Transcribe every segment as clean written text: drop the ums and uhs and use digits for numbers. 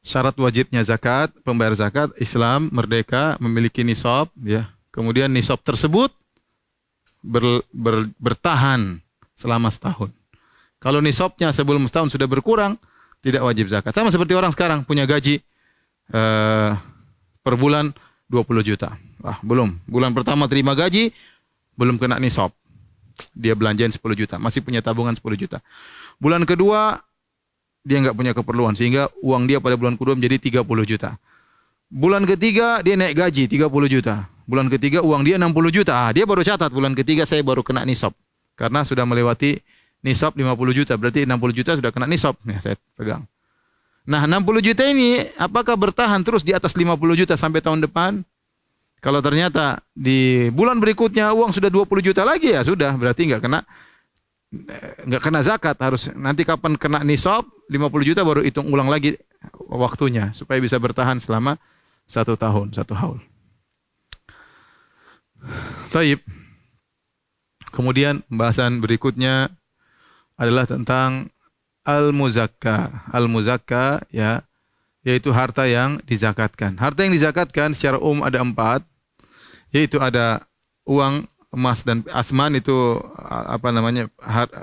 Syarat wajibnya zakat, pembayar zakat, Islam, merdeka, memiliki nisab, ya. Kemudian nisab tersebut bertahan selama setahun. Kalau nisabnya sebelum setahun sudah berkurang, tidak wajib zakat. Sama seperti orang sekarang punya gaji per bulan 20 juta. Belum. Bulan pertama terima gaji, belum kena nisab. Dia belanjain 10 juta, masih punya tabungan 10 juta. Bulan kedua, dia nggak punya keperluan, sehingga uang dia pada bulan kedua menjadi 30 juta. Bulan ketiga, dia naik gaji 30 juta. Bulan ketiga, uang dia 60 juta. Dia baru catat, bulan ketiga saya baru kena nisab. Karena sudah melewati nisab 50 juta, berarti 60 juta sudah kena nisab. Nih, saya pegang. Nah, 60 juta ini apakah bertahan terus di atas 50 juta sampai tahun depan? Kalau ternyata di bulan berikutnya uang sudah 20 juta lagi, ya sudah, berarti nggak kena zakat. Harus nanti kapan kena nisab 50 juta baru hitung ulang lagi waktunya supaya bisa bertahan selama 1 tahun, 1 haul. Taib. Kemudian pembahasan berikutnya adalah tentang al-muzakka. Al-muzakka, ya, yaitu harta yang dizakatkan. Harta yang dizakatkan secara umum ada 4, yaitu ada uang, emas dan asman, itu apa namanya,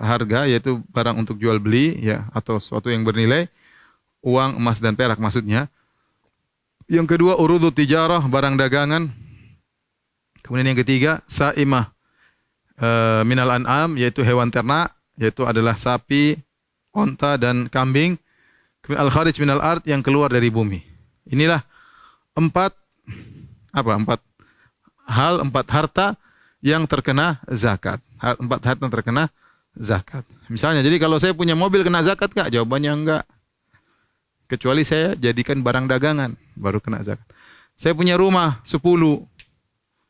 harga, yaitu barang untuk jual beli, ya, atau sesuatu yang bernilai, uang, emas dan perak maksudnya. Yang kedua urudut tijarah, barang dagangan. Kemudian yang ketiga saimah minal an'am, yaitu hewan ternak, yaitu adalah sapi, onta dan kambing. Kemudian al-kharij minal ard, yang keluar dari bumi. Inilah 4 harta yang terkena zakat. 4 harta yang terkena zakat. Misalnya, jadi kalau saya punya mobil kena zakat enggak? Jawabannya enggak. Kecuali saya jadikan barang dagangan, baru kena zakat. Saya punya rumah 10,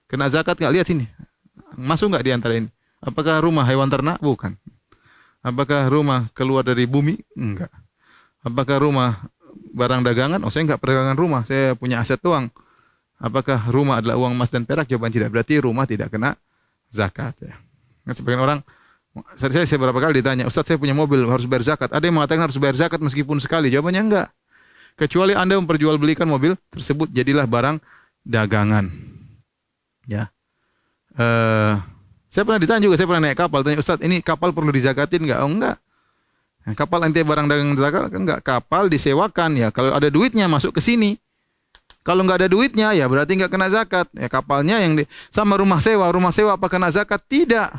kena zakat enggak? Lihat sini. Masuk enggak di antara ini? Apakah rumah hewan ternak? Bukan. Apakah rumah keluar dari bumi? Enggak. Apakah rumah barang dagangan? Oh, saya enggak perdagangan rumah, saya punya aset uang. Apakah rumah adalah uang emas dan perak? Jawaban tidak. Berarti rumah tidak kena zakat, ya. Sebagian orang, saya beberapa kali ditanya, Ustaz saya punya mobil harus bayar zakat. Ada yang mengatakan harus bayar zakat meskipun sekali. Jawabannya enggak. Kecuali Anda memperjualbelikan mobil tersebut jadilah barang dagangan. Ya. Saya pernah ditanya juga, saya pernah naik kapal, tanya, Ustaz ini kapal perlu dizakatin enggak? Oh enggak. Nah, kapal ente barang dagangan zakat enggak, kapal disewakan, ya. Kalau ada duitnya masuk ke sini. Kalau enggak ada duitnya, ya berarti enggak kena zakat. Ya kapalnya sama rumah sewa apa kena zakat? Tidak.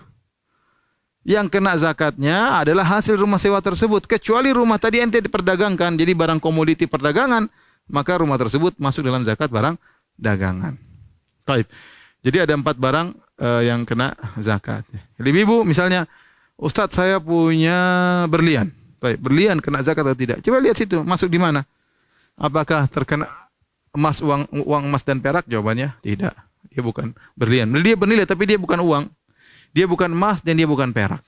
Yang kena zakatnya adalah hasil rumah sewa tersebut. Kecuali rumah tadi ente diperdagangkan, jadi barang komoditi perdagangan, maka rumah tersebut masuk dalam zakat barang dagangan. Taib. Jadi ada 4 barang yang kena zakat. Ibu misalnya, Ustadz saya punya berlian. Baik, berlian kena zakat atau tidak? Coba lihat situ, masuk di mana? Apakah terkena emas, uang emas dan perak? Jawabannya tidak. Dia bukan berlian. Dia bernilai tapi dia bukan uang. Dia bukan emas dan dia bukan perak.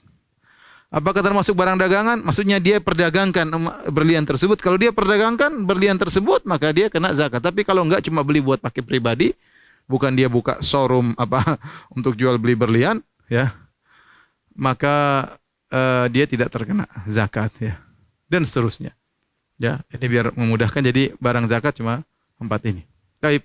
Apakah termasuk barang dagangan? Maksudnya dia perdagangkan berlian tersebut. Kalau dia perdagangkan berlian tersebut, maka dia kena zakat. Tapi kalau enggak cuma beli buat pakai pribadi, bukan dia buka showroom untuk jual beli berlian, ya, maka dia tidak terkena zakat, ya, dan seterusnya. Ya, ini biar memudahkan. Jadi barang zakat cuma 4 ini. Baik.